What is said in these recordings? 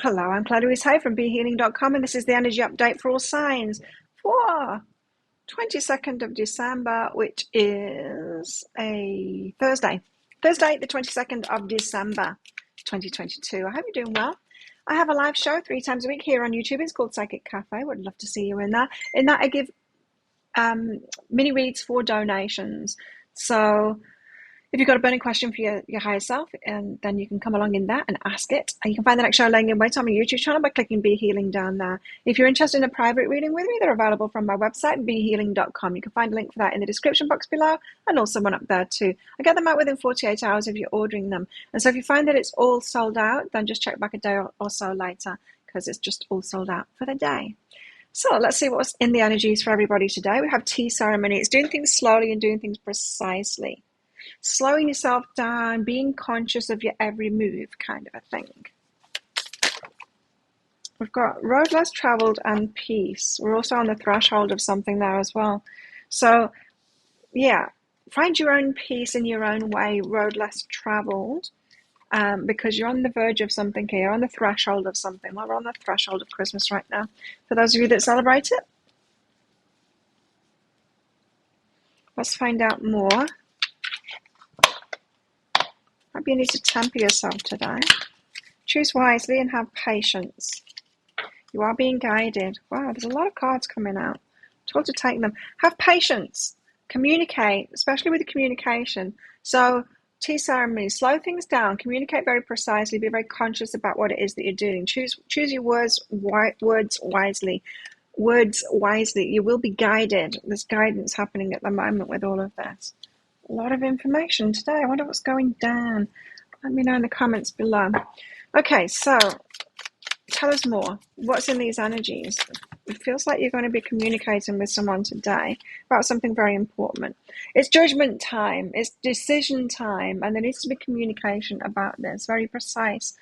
Hello, I'm Claudia Hay from BeHealing.com, and this is the energy update for all signs for 22nd of December, which is a Thursday. Thursday, the 22nd of December, 2022. I hope you're doing well. I have a live show 3 times a week here on YouTube. It's called Psychic Cafe. Would love to see you in that. In that, I give mini reads for donations. So if you've got a burning question for your higher self, and then you can come along in that and ask it. And you can find the next show laying in wait on my YouTube channel by clicking Be Healing down there. If you're interested in a private reading with me, they're available from my website, BeHealing.com. You can find a link for that in the description box below, and also one up there too. I get them out within 48 hours if you're ordering them. And so if you find that it's all sold out, then just check back a day or so later, because it's just all sold out for the day. So let's see what's in the energies for everybody today. We have tea ceremony. It's doing things slowly and doing things precisely. Slowing yourself down, being conscious of your every move, kind of a thing. We've got road less traveled and peace. We're also on the threshold of something there as well. So, yeah, find your own peace in your own way, road less traveled, because you're on the verge of something here, you're on the threshold of something. Well, we're on the threshold of Christmas right now. For those of you that celebrate it, let's find out more. Maybe you need to temper yourself today. Choose wisely and have patience. You are being guided. Wow, there's a lot of cards coming out. Told to take them. Have patience. Communicate, especially with the communication. So, tea ceremony, slow things down. Communicate very precisely. Be very conscious about what it is that you're doing. Choose your words wisely. Words wisely. You will be guided. There's guidance happening at the moment with all of this. A lot of information today. I wonder what's going down. Let me know in the comments below. Okay, so tell us more. What's in these energies? It feels like you're going to be communicating with someone today about something very important. It's judgment time. It's decision time. And there needs to be communication about this. Very precise,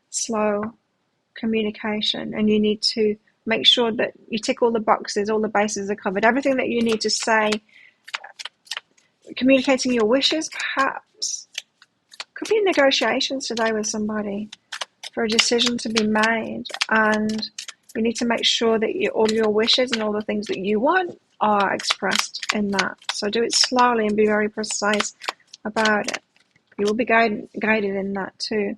slow communication. And you need to make sure that you tick all the boxes, all the bases are covered. Everything that you need to say. Communicating your wishes, perhaps. Could be negotiations today with somebody for a decision to be made, and you need to make sure that all your wishes and all the things that you want are expressed in that. So do it slowly and be very precise about it. You will be guided in that too.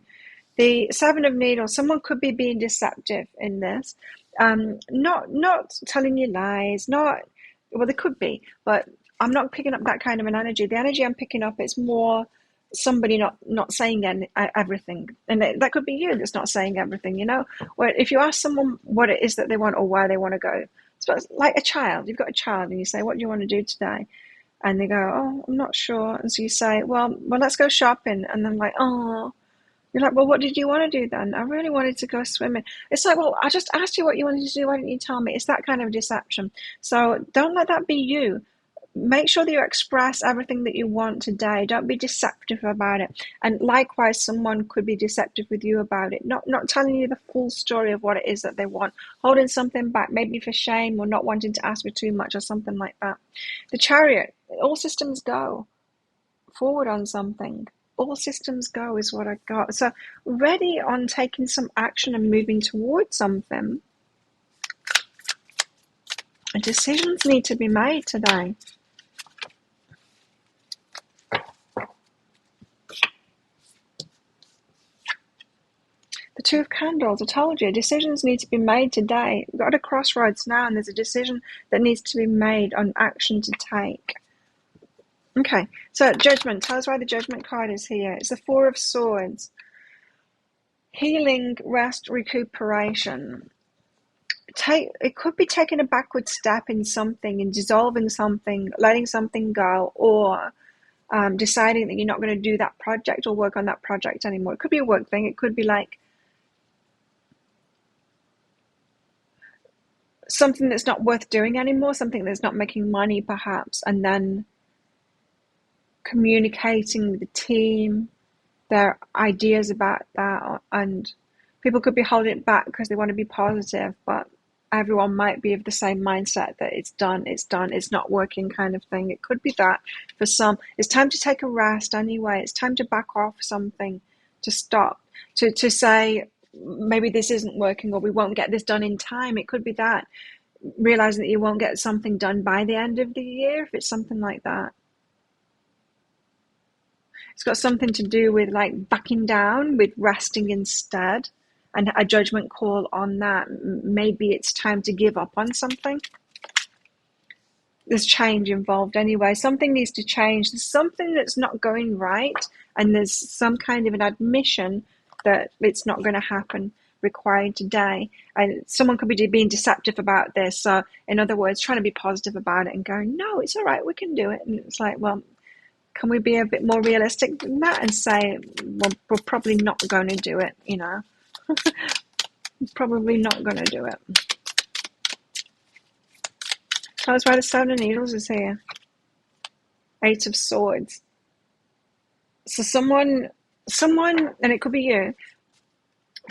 The Seven of Needles, someone could be being deceptive in this. Not telling you lies, well, they could be, but I'm not picking up that kind of an energy. The energy I'm picking up is more somebody not saying everything. And that could be you that's not saying everything, you know. Where if you ask someone what it is that they want or where they want to go, so it's like a child. You've got a child and you say, what do you want to do today? And they go, oh, I'm not sure. And so you say, well, let's go shopping. And then like, oh. You're like, well, what did you want to do then? I really wanted to go swimming. It's like, well, I just asked you what you wanted to do. Why didn't you tell me? It's that kind of deception. So don't let that be you. Make sure that you express everything that you want today. Don't be deceptive about it. And likewise, someone could be deceptive with you about it. Not telling you the full story of what it is that they want. Holding something back, maybe for shame or not wanting to ask for too much or something like that. The Chariot, all systems go forward on something. All systems go is what I got. So ready on taking some action and moving towards something. Decisions need to be made today. The Two of Candles, I told you, decisions need to be made today. We've got a crossroads now, and there's a decision that needs to be made on action to take. Okay, so Judgment. Tell us why the Judgment card is here. It's the Four of Swords. Healing, rest, recuperation. It could be taking a backward step in something, in dissolving something, letting something go, or deciding that you're not going to do that project or work on that project anymore. It could be a work thing. It could be like something that's not worth doing anymore, something that's not making money perhaps, and then communicating with the team their ideas about that. And people could be holding it back because they want to be positive, but everyone might be of the same mindset that it's done, it's not working kind of thing. It could be that for some. It's time to take a rest anyway. It's time to back off something, to stop, to say, maybe this isn't working, or we won't get this done in time. It could be that, realizing that you won't get something done by the end of the year, if it's something like that. It's got something to do with like backing down, with resting instead, and a judgment call on that. Maybe it's time to give up on something. There's change involved anyway. Something needs to change. There's something that's not going right, and there's some kind of an admission that it's not going to happen required today. And someone could be being deceptive about this. So, in other words, trying to be positive about it and going, no, it's all right, we can do it. And it's like, well, can we be a bit more realistic than that and say, well, we're probably not going to do it, you know? Probably not going to do it. That's why the Seven of Needles is here. Eight of Swords. So someone, and it could be you,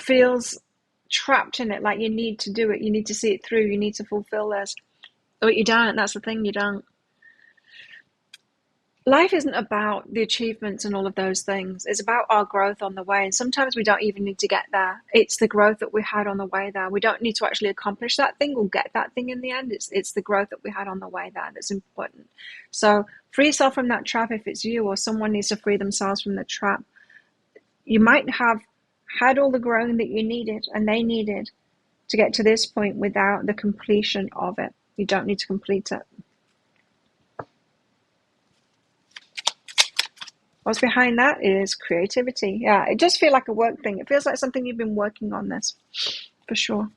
feels trapped in it, like you need to do it, you need to see it through, you need to fulfill this. But you don't, that's the thing, you don't. Life isn't about the achievements and all of those things. It's about our growth on the way. And sometimes we don't even need to get there. It's the growth that we had on the way there. We don't need to actually accomplish that thing or get that thing in the end. It's the growth that we had on the way there that's important. So free yourself from that trap if it's you, or someone needs to free themselves from the trap. You might have had all the growing that you needed and they needed to get to this point without the completion of it. You don't need to complete it. What's behind that is creativity. Yeah, it does feel like a work thing. It feels like something you've been working on this, for sure.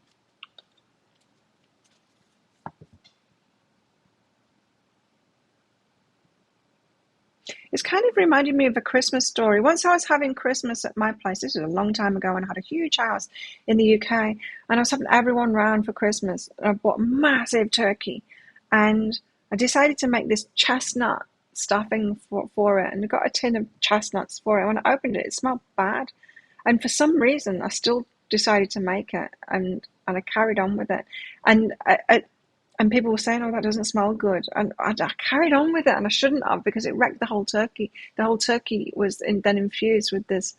It's kind of reminded me of a Christmas story. Once I was having Christmas at my place. This was a long time ago, and I had a huge house in the UK. And I was having everyone round for Christmas. And I bought a massive turkey. And I decided to make this chestnut stuffing for it, and I got a tin of chestnuts for it. When I opened it, it smelled bad, and for some reason I still decided to make it, and I carried on with it, and and people were saying, oh, that doesn't smell good, and I carried on with it, and I shouldn't have, because it wrecked the whole turkey. The whole turkey was then infused with this,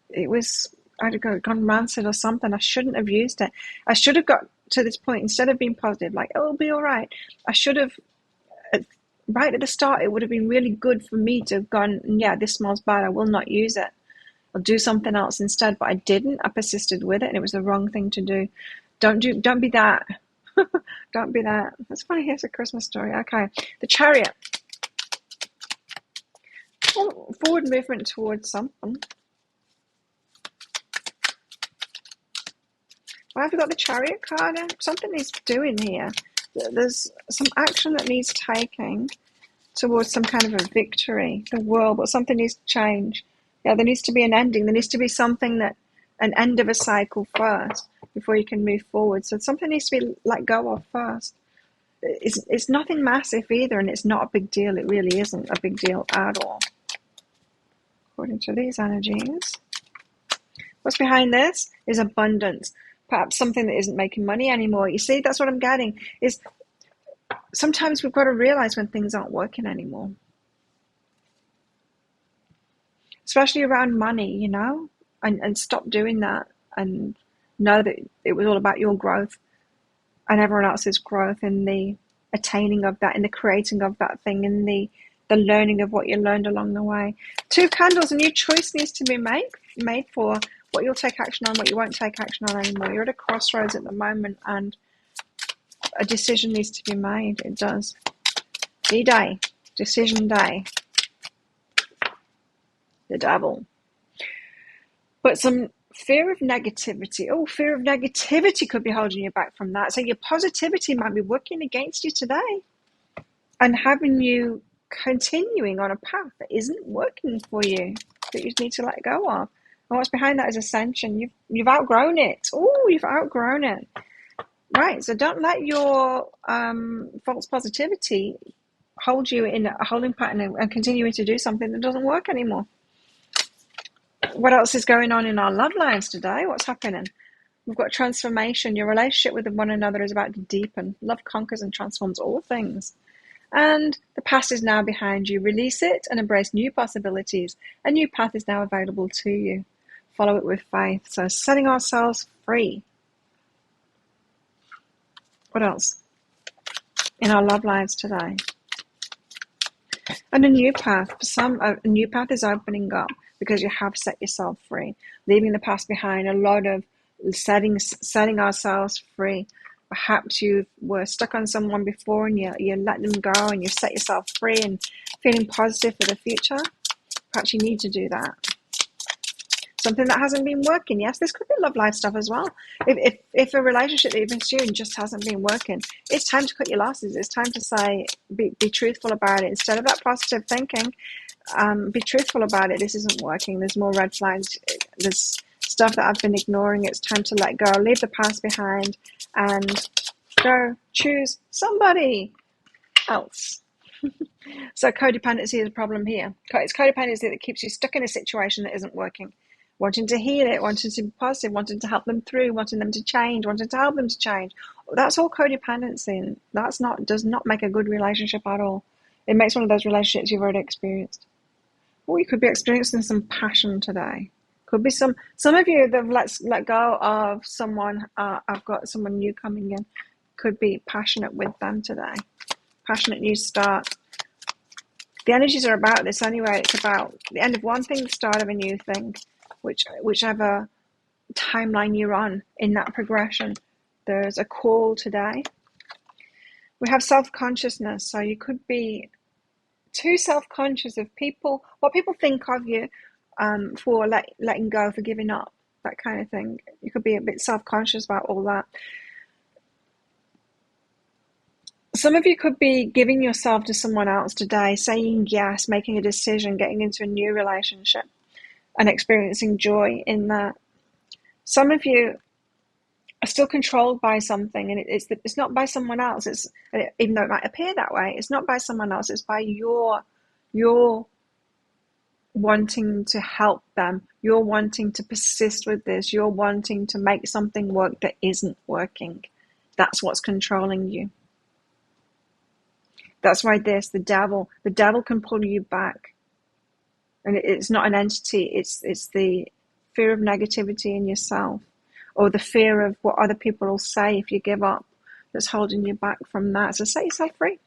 it was, I'd gone rancid or something. I shouldn't have used it. I should have got to this point, instead of being positive, like, oh, it'll be all right, I should have, right at the start, it would have been really good for me to have gone, yeah, this smells bad, I will not use it. I'll do something else instead. But I didn't. I persisted with it, and it was the wrong thing to do. Don't be that. Don't be that. That's funny. Here's a Christmas story. Okay. The Chariot. Oh, forward movement towards something. Why have we got the Chariot card? Something needs doing here. There's some action that needs taking towards some kind of a victory, the world, but something needs to change. Yeah, there needs to be an ending. There needs to be something an end of a cycle first before you can move forward. So something needs to be let go of first. It's nothing massive either, and it's not a big deal. It really isn't a big deal at all, according to these energies. What's behind this is abundance. Perhaps something that isn't making money anymore. You see, that's what I'm getting, is sometimes we've got to realize when things aren't working anymore. Especially around money, you know, and stop doing that, and know that it was all about your growth and everyone else's growth, in the attaining of that, in the creating of that thing, in the learning of what you learned along the way. 2 candles, a new choice needs to be made for what you'll take action on, what you won't take action on anymore. You're at a crossroads at the moment, and a decision needs to be made. It does. D-Day. Decision day. The Devil. But some fear of negativity. Oh, fear of negativity could be holding you back from that. So your positivity might be working against you today, and having you continuing on a path that isn't working for you, that you need to let go of. And what's behind that is ascension. You've outgrown it. Oh, you've outgrown it. Right, so don't let your false positivity hold you in a holding pattern and continuing to do something that doesn't work anymore. What else is going on in our love lives today? What's happening? We've got transformation. Your relationship with one another is about to deepen. Love conquers and transforms all things. And the past is now behind you. Release it and embrace new possibilities. A new path is now available to you. follow it with faith. So setting ourselves free. What else? In our love lives today. And a new path. For some, a new path is opening up because you have set yourself free, leaving the past behind. A lot of setting ourselves free. Perhaps you were stuck on someone before and you let them go and you set yourself free and feeling positive for the future. Perhaps you need to do that. Something that hasn't been working. Yes, this could be love life stuff as well. If a relationship that you've been pursuing just hasn't been working, it's time to cut your losses. It's time to say, be truthful about it. Instead of that positive thinking, be truthful about it. This isn't working. There's more red flags. There's stuff that I've been ignoring. It's time to let go, leave the past behind, and go choose somebody else. So codependency is a problem here. It's codependency that keeps you stuck in a situation that isn't working. Wanting to heal it, wanting to be positive, wanting to help them through, wanting them to change, wanting to help them to change. That's all codependency. And does not make a good relationship at all. It makes one of those relationships you've already experienced. Or you could be experiencing some passion today. Could be some of you that have let go of someone. I've got someone new coming in. Could be passionate with them today. Passionate new start. The energies are about this anyway. It's about the end of one thing, the start of a new thing. Whichever timeline you're on in that progression, there's a call today. We have self-consciousness, so you could be too self-conscious of what people think of you, for letting go, for giving up, that kind of thing. You could be a bit self-conscious about all that. Some of you could be giving yourself to someone else today, saying yes, making a decision, getting into a new relationship, and experiencing joy in that. Some of you are still controlled by something, and it's not by someone else. It's, even though it might appear that way, it's not by someone else. It's by your wanting to help them. You're wanting to persist with this. You're wanting to make something work that isn't working. That's what's controlling you. That's why the devil can pull you back. And it's not an entity, it's the fear of negativity in yourself, or the fear of what other people will say if you give up, that's holding you back from that. So set yourself free.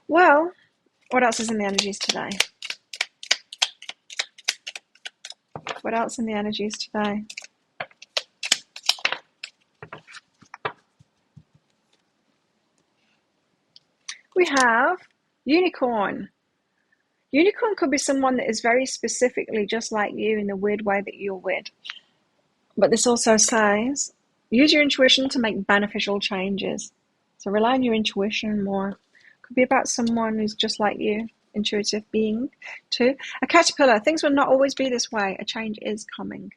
Well, what else is in the energies today? What else in the energies today? We have unicorn. Unicorn could be someone that is very specifically just like you in the weird way that you're weird. But this also says, use your intuition to make beneficial changes. So rely on your intuition more. Could be about someone who's just like you, intuitive being too. A caterpillar, things will not always be this way. A change is coming.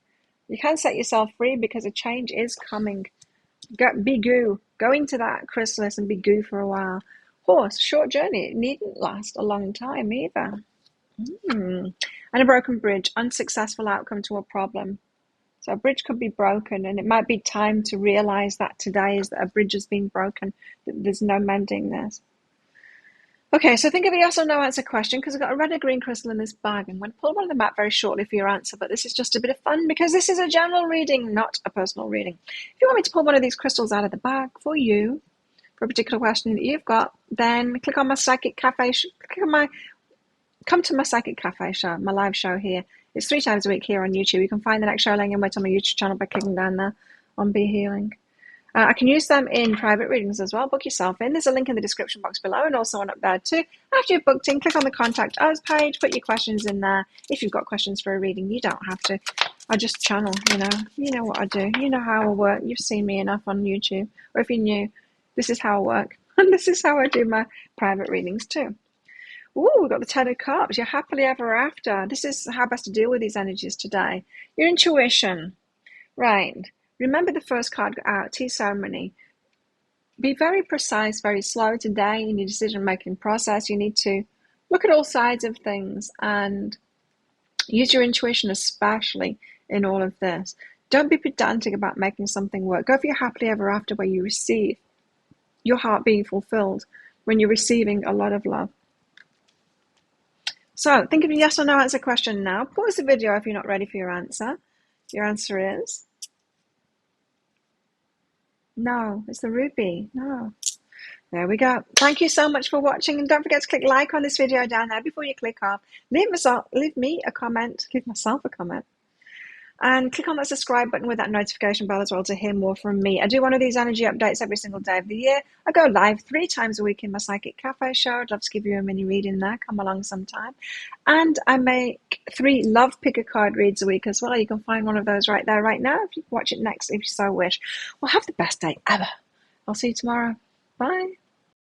You can set yourself free because a change is coming. Be goo. Go into that chrysalis and be goo for a while. Horse, short journey. It needn't last a long time either. And a broken bridge, unsuccessful outcome to a problem. So a bridge could be broken, and it might be time to realize that today is that a bridge has been broken, that there's no mending this. Okay, so think of a yes or no answer question, because I've got a red and green crystal in this bag. I'm going to pull one of them out very shortly for your answer, but this is just a bit of fun because this is a general reading, not a personal reading. If you want me to pull one of these crystals out of the bag for you, for a particular question that you've got, then click on my Psychic Cafe, come to my Psychic Cafe show, my live show here. It's 3 times a week here on YouTube. You can find the next show laying in wait on my YouTube channel by clicking down there on Be Healing. I can use them in private readings as well. Book yourself in. There's a link in the description box below and also one up there too. After you've booked in, click on the Contact Us page, put your questions in there. If you've got questions for a reading, you don't have to. I just channel, You know what I do. You know how I work. You've seen me enough on YouTube. Or if you're new, this is how I work. And this is how I do my private readings too. Ooh, we've got the Ten of Cups. You're happily ever after. This is how best to deal with these energies today. Your intuition. Right. Remember the first card out, tea ceremony. Be very precise, very slow today in your decision-making process. You need to look at all sides of things and use your intuition, especially in all of this. Don't be pedantic about making something work. Go for your happily ever after, where you receive your heart being fulfilled when you're receiving a lot of love. So think of a yes or no answer question now. Pause the video if you're not ready for your answer. Your answer is no. It's the ruby. No. There we go. Thank you so much for watching, and don't forget to click like on this video down there before you click off. Leave me a comment. Leave myself a comment. And click on that subscribe button with that notification bell as well to hear more from me. I do one of these energy updates every single day of the year. I go live 3 times a week in my Psychic Cafe show. I'd love to give you a mini reading there. Come along sometime. And I make 3 love picker card reads a week as well. You can find one of those right there, right now. If you can watch it next, if you so wish. Well, have the best day ever. I'll see you tomorrow. Bye.